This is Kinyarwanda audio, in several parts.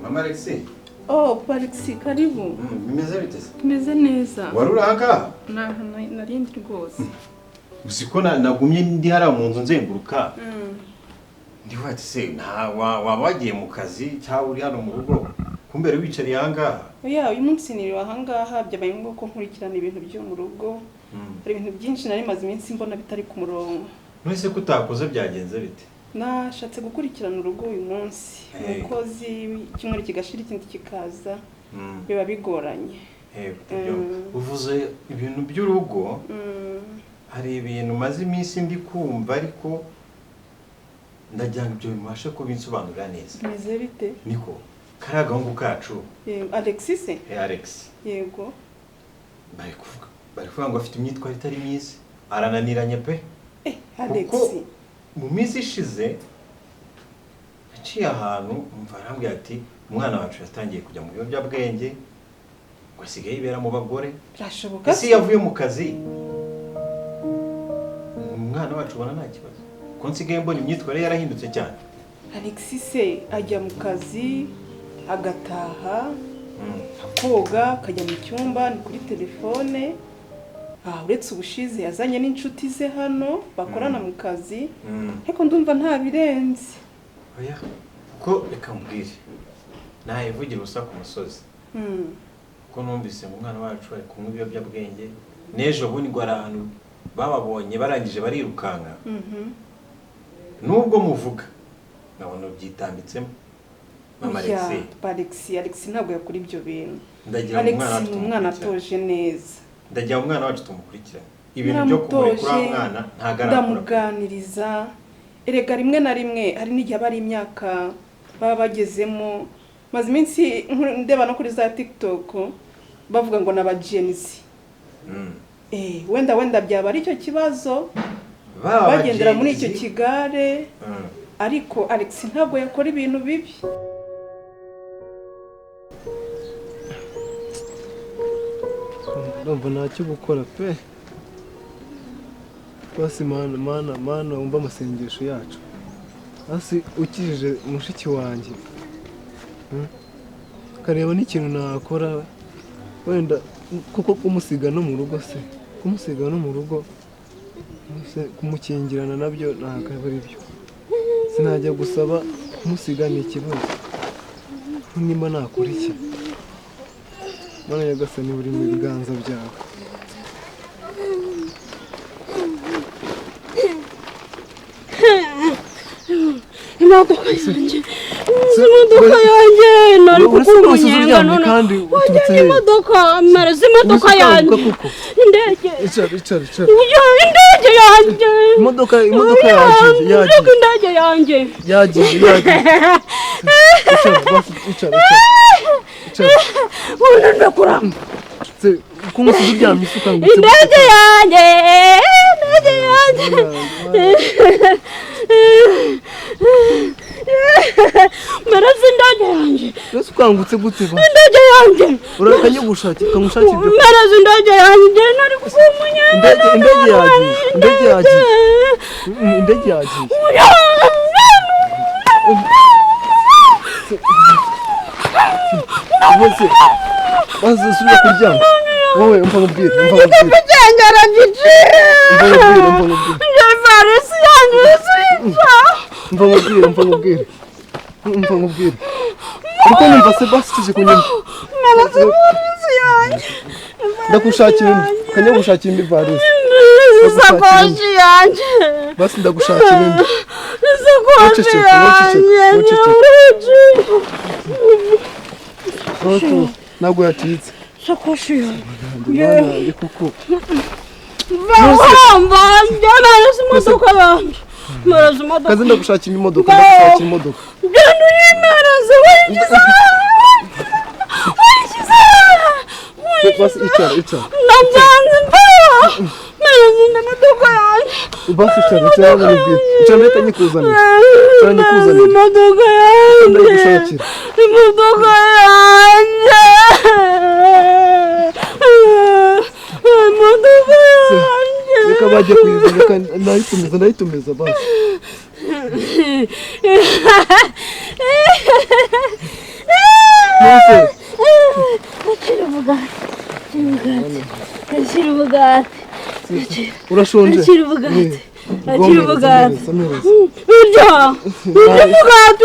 Mama Alexi. Oh, Alexi, karibu. Bimeze bite se? Bimeze neza. Waruranga? Narindi rwose. Usiko nagumye ndi hara mu nzu nzenguruka. Ndiho ati se wabagiye mu kazi cyangwa uri hano mu rugo. Kumbere wicari hanga. Oya, uyu munsi niri wahangaha byabaye ngo ko nkurikirana ibintu byo mu rugo. Hari ibintu byinshi nari maze iminsi mbona bitari ku murongo. Nese kutakoze byagenze bite? Nashatse gukurikirana urugo uyu munsi. Umukozi kimwe kigashira ikindi kikaza. Biba bigoranye. Uvuze ibintu by'urugo. Hari ibintu maze iminsi ndi kumva ariko ndajyanga ibyo bimashe ko binsobanurira neza. Bimeze bite? Niko karagahungu kacu. Alexis se? Alex. Yego. Bari kuvuga ngo afite imyitwarire itari myiza. Arananiranye pe. Alex. Mu minsi ishize yaciye ahantu umva arambwira ati umwana wacu yatangiye kujya mu biyobyabwenge ngo asigaye yibera mu bagore. Birashoboka se yavuye mu kazi. Umwana wacu ubona nta kibazo. Ko nsigaye mbona imyitwarire yarahindutse cyane. Alexis se ajya mu kazi agataha akoga akajya mu cyumba ni kuri telefone. Uretse ubushize yazanye n'inshuti ze hano bakorana mu kazi ariko ndumva nta birenze. Oya ko reka mbwire naye vugira usa ku musozi. Ko numvise mu mwana wacu ari kumwe ibiyobyabwenge nejo bundi ngo arahantu bababonye barangije barirukanka. Nubwo muvuga nabona byitambitsemo. Mama Alexis ntabwo yakora ibyo bintu. Ndagira umwana atoje neza. Ndagira umwana wacu tumukurikira. Ibintu byo kumurikura umwana ntagaragara. Ndamuganiriza. Erega rimwe na rimwe hari n'igihe bari imyaka baba bagezemo. Maze iminsi ndeba no kuri za TikTok bavuga ngo n'abagenzi. Wenda byaba ari cyo kibazo. Bagendera muri icyo kigare. Ariko Alex ntabwo yakora ibintu bibi. Ndumva ntacyo gukora pe. Basi mana umva amasengesho yacu. Basi ukijije mushiki wanjye. Kareba n'ikintu nakora wenda kuko kumusiga no mu rugo se. Kumusiga no mu rugo. Kumukingirana nabyo ntabwo ari byo. Sinajya gusaba kumusiga ni ikibazo. Nimba nakora iki? Mana yagasani buri mu biganza byawe. Imodoka yanjye nari kukumunyenga none kandi uturutse imodoka mareze imodoka yanjye indege icara indege yanjye imodoka yagiye icara ndakura kumusiga uryamye isuka ngo indege yanjye Marazi indege yanjye. Yesu kwangutse gute ba? Indege yanjye. Urakanye gushakira ibyo. Marazi indege yanjye nari kumunya. Indege yagiye. Basi subira kuryama. Wowe umva mubwire. Ndagengera gici. Umva mubwire. Farisi yanjye switcha. Umva mubwire. Ariko numva se basi kije kunyuma. Farisi yanjye. Ndagushakira indi varisi. Sakoshi yanjye. Basi ndagushakira indi. Sakoshi yanjye. Ntabwo yacitse. Sakoshi yanjye kuko. Vamba, njyana imodoka yanjye. Marazi imodoka. Kazi ndagushakira imodoka. Genda uyimaraze winjiza. Basi icara. Nambanze mbaya. Marazi imodoka yanjye. Basi icara n'ibyo. Icara reka nyikuzanira. Imodoka yanjye. Ndagushakira. Imodoka yanjye. Reka bajye kuyizana ndayitumiza basi. akira umugati akira umugati urashonje akira umugati akira umugati urya umugati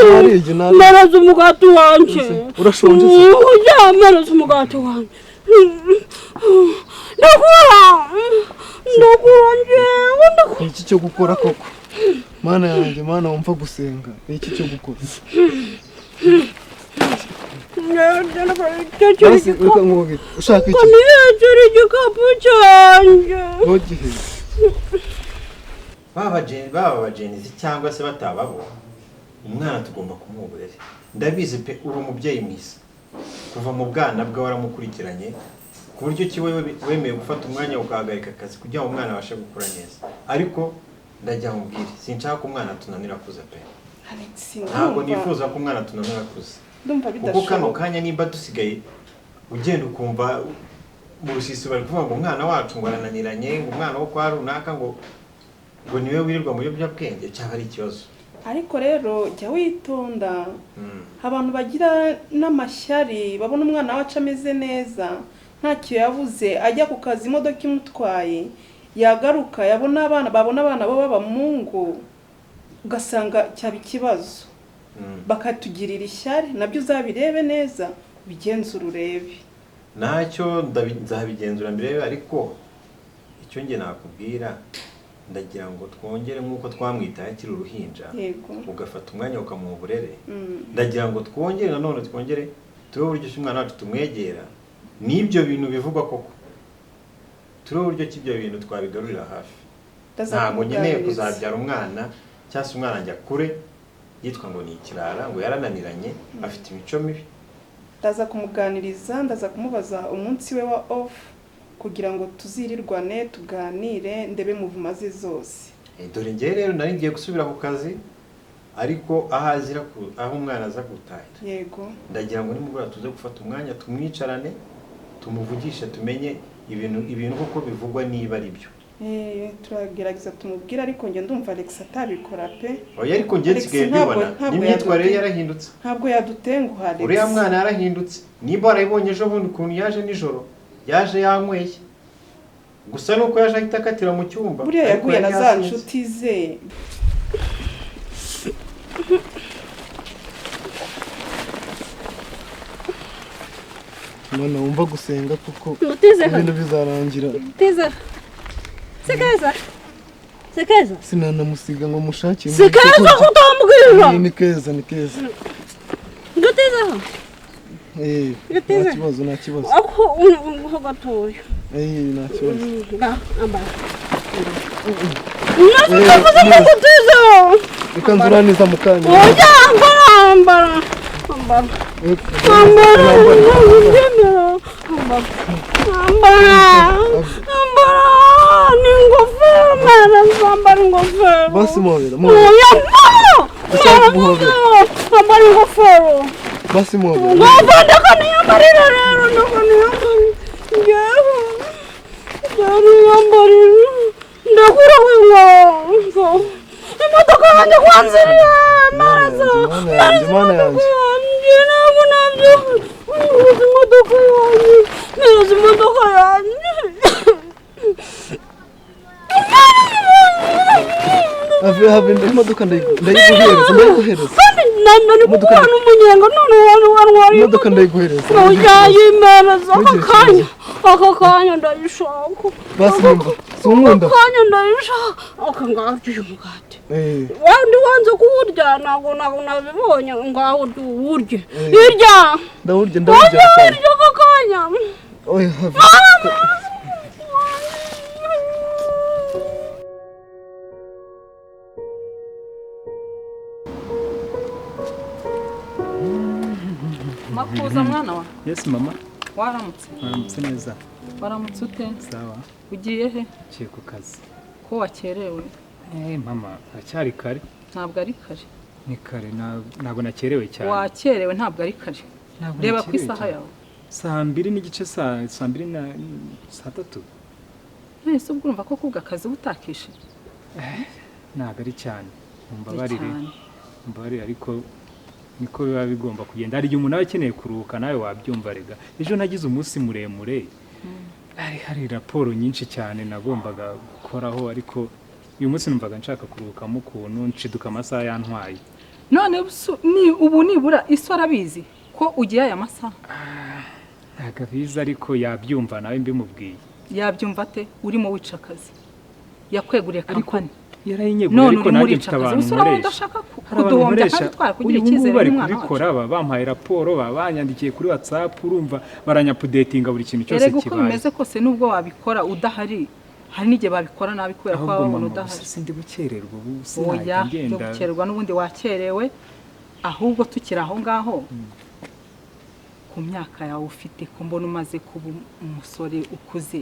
maraza umugati wanje urashonje urya maraza umugati wanje ndakura iki cyo gukora koko mana yanjye mana wumva gusenga iki cyo gukora ushaka iki igikapu cyanjye baba abajenizi cyangwa se batababo umwana tugomba kumuha uburere ndabizi pe uri umubyeyi mwiza kuva mu bwana bwe waramukurikiranye ku buryo ki wewe wemeye gufata umwanya ukahagarika akazi kugira ngo umwana abashe gukura neza ariko ndajya mubwire sinshaka ko umwana tunanira kuza pe ntabwo nifuza ko umwana tunanira kuza kuko kano kanya nimba dusigaye ugenda ukumva mu rusisi bari kuvuga ngo umwana wacu ngo arananiranye ngo umwana wo kwa runaka ngo niwe wirirwa mu biyobyabwenge cyangwa ari ikibazo ariko rero jya witonda abantu bagira n'amashyari babona umwana wacu ameze neza ntacyo yabuze ajya ku kazi imodoka imutwaye yagaruka babona abana bo baba mu ngo ugasanga cyaba ikibazo bakatugirira ishyari nabyo uzabirebe neza ubigenzura urebe ntacyo nzabigenzura mbere ariko icyo nge nakubwira ndagira ngo twongere nk'uko twamwitaye akiri uruhinja ugafata umwanya ukamuha uburere ndagira ngo twongere nanone turebe uburyo ki umwana wacu tumwegera n'ibyo bintu bivugwa koko turebe uburyo ki ibyo bintu twabigarurira hafi ntabwo nkeneye kuzabyara umwana cyangwa se umwana njya kure yitwa ngo ni ikirara ngo yarananiranye afite imico mibi ndaza kumuganiriza ndaza kumubaza umunsi we wa off kugira ngo tuzirirwane tuganire ndebe muvuma ze zose dore ngewe rero nari ngiye gusubira ku kazi ariko aho umwana aza gutahira yego ndagira ngo nimugora tuze gufata umwanya tumwicarane tumuvugishe tumenye ibintu kuko bivugwa niba ari byo turagerageza tumubwire ariko nge ndumva Alex atabikora pe oya ariko nge nsigaye mbibona n'imyitwarire yarahindutse ntabwo yadutenguha Alex uriya mwana yarahindutse nimba warayibonye ejo bundi ukuntu yaje nijoro yaje yanyweye gusa nuko yaje ahita akatira mu cyumba buriya yaguye na za nshuti ze mwana wumva gusenga kuko ibintu bizarangira sekeza sinanamusiga ngo mushakire sekeza kutambwira ni keza ngatizeho nta kibazo ako gatoya nta kibazo reka nzuraniza mu kanya oya ambara ni ingofero ambara ingofero basi mubera ambara ingofero basi mubera ndakaniyambarira rero ndakaniyambarira ndakura winkwa imodoka yanjye kwanziriye maraza mana yanjye ntabwo nabyo imodoka yanjye have imodoka ndayiguhereza nani kuba n'umunyenga none wanwari imodoka ndayiguhereza uyayimereza aka kanya ndayishaka basi nimba sumunda kanya ndayishaka ngavyo umugati wandi wanze kuwurya ntabwo nabibonye ngaho urye irya ndawurya aka kanya oya have Makuza mwana wa? Yes mama. Waramutse? Waramutse neza. Waramutse ute? Sawa. Ugiye he? Ngiye ku kazi. Ko wakerewe? Mama, aracyari kare. Ntabwo ari kare. Ni kare ntabwo nakerewe cyane. Wakerewe ntabwo ari kare. Reba ku isaha yawe. 2:00 n'igice 2:00 na 3:00. Nese ubwo urumva ko kuga kazi butakishe? Ntabwo ari cyane. Mumbabarire ariko niko biba bigomba kugenda. Hari igihe umuntu aba akeneye kuruhuka, nawe wabyumva rega. Ejo nagize umunsi muremure, hari raporo nyinshi cyane nagombaga gukoraho, ariko uyu munsi numvaga nshaka kuruhukamo ukuntu nshiduka amasaha yantwaye. None ubu nibura iso arabizi ko ugiye aya masaha? Ntabwo abizi, ariko yabyumva nawe mbimubwiye. Yabyumva ate? Urimo wica akazi, yakweguriye kampani yarayinyeguriye, ariko nanjye mfite abantu nkoresha. Kuduhombya kandi twara kugira icyizere n'umwana wacu. Kubikora bampaye raporo, banyandikiye kuri WhatsApp, urumva baranyapudetinga buri kintu cyose kibaye. Uko bimeze kose nubwo wabikora udahari, hari n'igihe babikora nabi kubera ko wabona udahari. Sindi bukererwa ubu oya gukererwa n'ubundi wakerewe, ahubwo tukiri aho ngaho ku myaka yawe ufite, ko mbona umaze kuba umusore ukuze,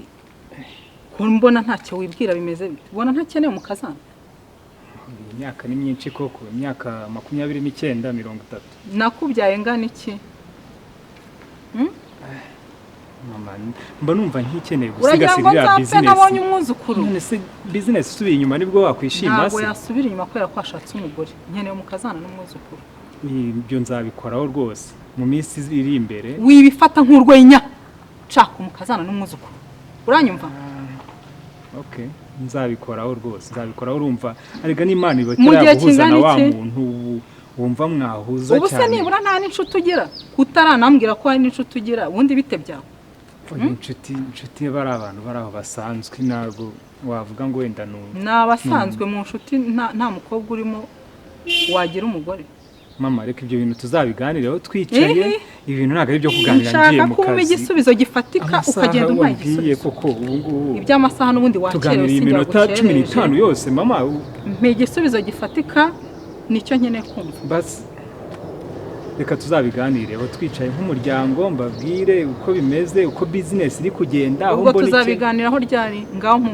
ko mbona ntacyo wibwira bimeze bite? Ubona ntakeneye umukazana? Imyaka ni myinshi koko, imyaka 29, 30. Nakubyaye ngana iki? Mama, mba numva nkikeneye gusigasira business. Nabonye umwuzukuru. None se business subiye inyuma nibwo wakwishima se? Ntabwo yasubira inyuma kubera ko ashatse umugore. Nkeneye umukazana n'umwuzukuru. Ibyo nzabikoraho rwose mu minsi iri imbere. Wibifata nk'urwenya. Nshaka umukazana n'umwuzukuru. Uranyumva? Okay, nzabikoraho rwose, nzabikoraho. Urumva arega n'Imana ibakira guhuzana wa muntu wumva mwahuza cyane. Ubusa nibura nta n'inshuti ugira, utaranambwira ko hari n'inshuti ugira, ubundi bite byawe? Inshuti bari abantu bari aho basanzwe, ntabwo wavuga ngo wenda n'abasanzwe mu nshuti. Nta mukobwa urimo wagira umugore. Mama, reka ibyo bintu tuzabiganireho twicaye. Ibintu ntabwo ari byo kuganira ngiye mu kazi. Nshaka igisubizo gifatika ukagenda umpaye igisubizo. Koko ubu ngubu iby'amasaha n'ubundi wakerewe sinjya gukerewe. Tuganira iminota 15 yose mama. Mpe igisubizo gifatika, nicyo nkeneye kumva. Basi reka tuzabiganireho twicaye nk'umuryango, mbabwire uko bimeze, uko business iri kugenda. Aho mbona tuzabiganiraho ryari? Ngaho mu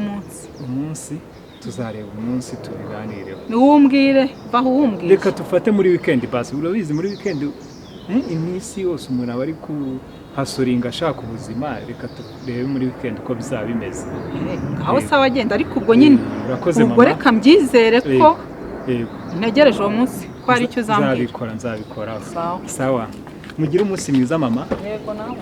munsi tuzareba umunsi tubiganireho. Niwumbwire baho uwumbwire. Reka tufate muri weekend basi. Urabizi muri weekend iminsi yose umuntu aba ari kuhasoringa ashaka ubuzima. Reka turebe muri weekend uko bizaba bimeze. Ngaho sawa agenda, ariko ubwo nyine urakoze mama. Ubwo reka mbyizere ko ntegereje uwo munsi ko hari icyo uzambwira. Nzabikora. Sawa. Mugire umunsi mwiza mama. Yego nawe.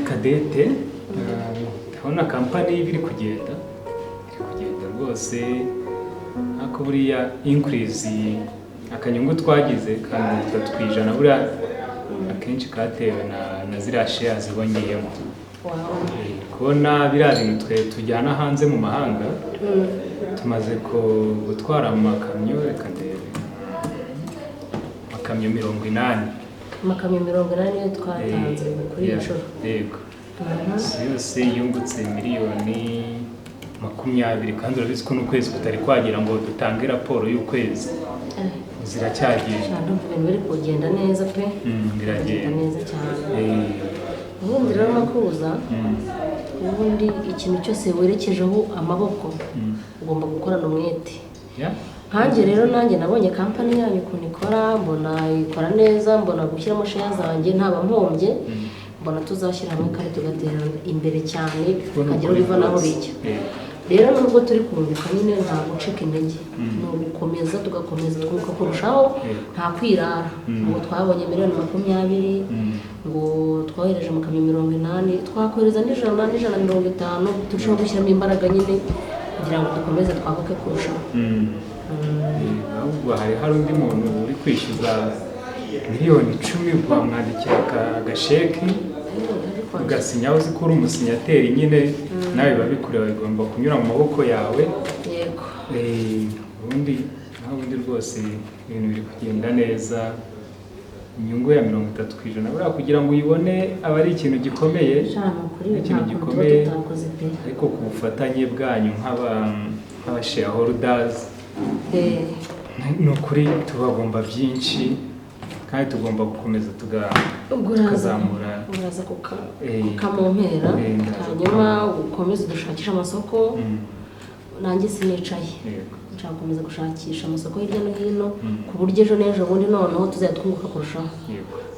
Kadete, ndabona kampani biri kugenda rwose, ariko buriya increase akanyungu twagize ka 3% buriya akenshi katewe na ziriya shares zibongeyemo. Kubona biriya bintu twe tujyana hanze mu mahanga, tumaze gutwara amakamyo, reka ndebe amakamyo 80. Amakamyo 80 yo twatanze kuri inshuro. Yego. Yose yungutse miliyoni 20, kandi urabizi ko n'ukwezi kutari kwagira ngo dutange raporo y'ukwezi. Ziracyagiye. Cyane ibintu biri kugenda neza pe. Biragenda neza cyane. Ubundi rero Makuza, ubundi ikintu cyose werekejeho amaboko ugomba gukorana umwete. Hanjye rero nanjye nabonye kampani yanyu ukuntu ikora, mbona ikora neza, mbona gushyiramo share zanjye ntaba mpombye, mbona tuzashyira hamwe kandi tugatera imbere cyane kagira riva naho bijya. Rero nubwo turi kumbuka nyine nta gucika intege, no gukomeza tugakomeza twuka kurushaho, nta kwirara. Ngo twabonye miliyoni 20, ngo twohereje amakamyo 80, twakohereza n'ijana 150, turushaho gushyiramo imbaraga nyine kugira ngo dukomeze twabuke kurushaho. Ahubwo hari undi muntu uri kwishyuza miliyoni 10 bamwandikira agasheki ugasinya, uzi ko uri umusinyateri nyine nawe babikureba bigomba kunyura mu maboko yawe. Yego. Ubundi rwose ibintu biri kugenda neza. Inyungu ya 30% buriya kugira ngo uyibone aba ari ikintu gikomeye. Ikintu gikomeye, ariko ku bufatanye bwanyu nk'aba shareholders ni ukuri tubagomba byinshi, kandi tugomba gukomeza tukazamura. Uraza kukamumpera, hanyuma ukomeze dushakisha amasoko, nanjye sinicaye nshaka gukomeza gushakisha amasoko hirya no hino ku buryo ejo n'ejo bundi noneho tuzajya twunguka kurushaho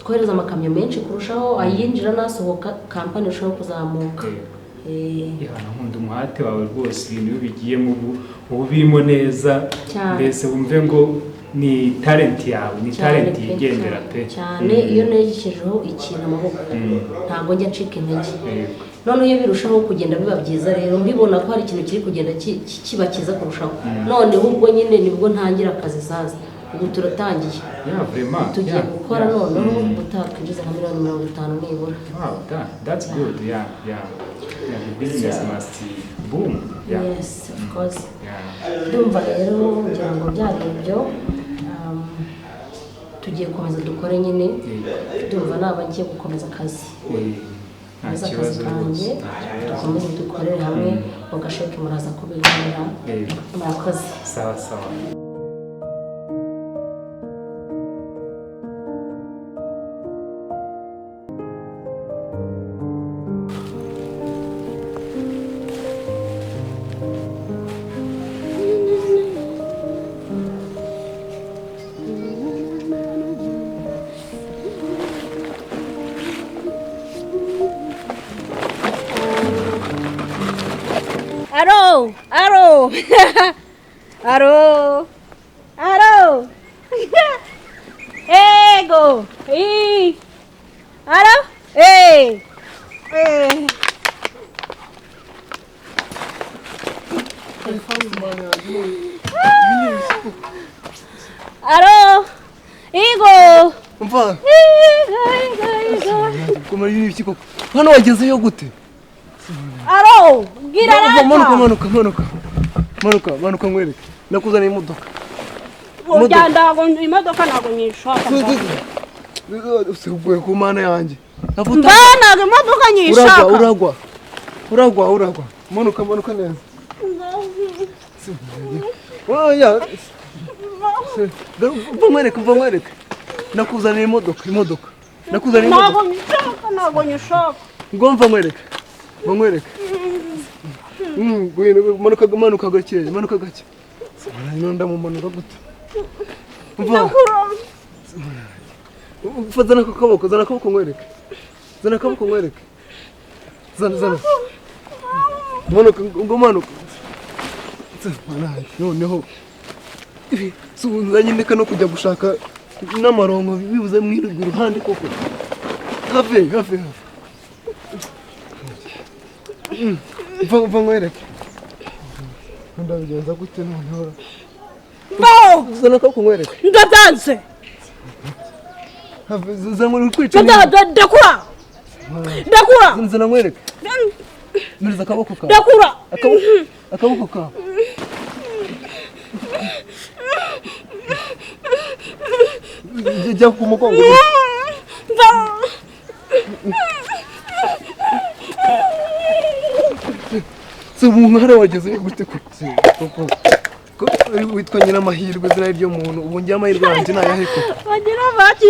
twohereza amakamyo menshi kurushaho ayinjira n'asohoka kampani irushaho kuzamuka nkunda umuhate wawe rwose ibintu bigiyemo ubu birimo neza mbese wumve ngo ni talent yawe ni talent yigendera pe cyane iyo nerekejeho ikintu amaboko ntabwo njya ncika intege none iyo birushaho kugenda biba byiza rero mbibona ko hari ikintu kiri kugenda kiba cyiza kurushaho none ubwo nyine nibwo ntangira akazi sasa ubu turatangiye tugiye gukora noneho utatwinjiza nka $50,000 nibura. That's good. The business must boom. Yes, of course. Ndumva rero ngira ngo byari ibyo tugiye gukomeza dukore nyine ndumva naba ngiye gukomeza akazi akazi kanjye dukomeze dukorere hamwe mugasheke muraza kubiganira murakoze sawa Aro. Ego. Aro. Aro. Ego. Umva. Kumara ibiki koko. Hano wagezeyo gute? Aro. Gira rata. Manuka ngwereke. Nakuzaniye imodoka. Ndago imodoka nago nyishaka. Usiguye ku mana yanjye. Nago imodoka nyishaka. Uragwa. Manuka neza. Oya. Vamwereke. Nakuzaniye imodoka. Nago nyishaka. Ngomva mwereke. Manuka gake. Nonda mumanura gute. Umva. Zana akaboko ngwereke. Zana. Manuka. Noneho. Sunzanye ndeka no kujya gushaka n'amarongo bibuze mwirugura ruhande koko. Have. Mva ngwereke. Ndabigenza gute noneho? Zana akaboko ngwereke. Ndadanse. Zana uri kwica. Ndakura. Zana ngwereke. Muriza akaboko kawe. Ndakura. Akaboko kawe. Jya ku mugongo. Umwari wagezeyo gute koko? Witwa Nyiramahirwe izina ryo muntu ubu ngiye amahirwe yanjye nayahe koko? Wagira baki.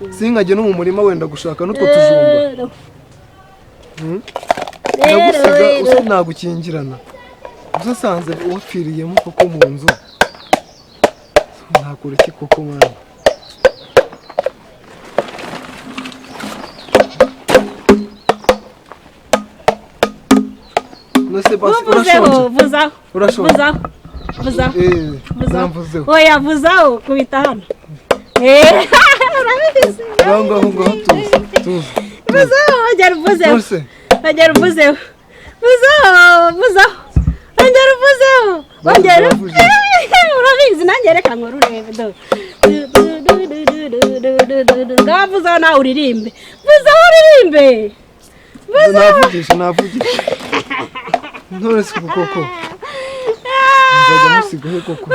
Singajye no mu murima wenda gushaka n'utwo tujumba. Ndagusiga usa nagukingirana. Usa sanze wapfiriyemo koko mu nzu. Nakora iki koko mwana? Nose basi urashonje. Vuzaho. Oya vuzaho kubita hano. Urabizi. Ngo tuzi. Vuzaho, ongera uvuzeho. Vuzaho. Ongera. Urabizi nanjye reka ngo rurebe do. Ngavuzaho nawe uririmbe. Uririmbe. Navugisha. Ntore siku koko. Nzajya musigaho koko.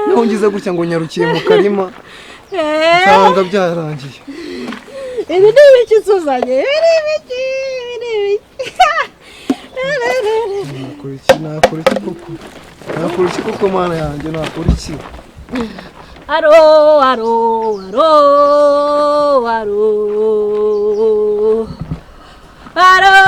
Naho ngize gutya ngo nyarukiye mu karima. Sanga byarangiye. Ibi ni ibiki tuzanye? Nakora iki koko mana yanjye nakora iki? aro aro aro aro aro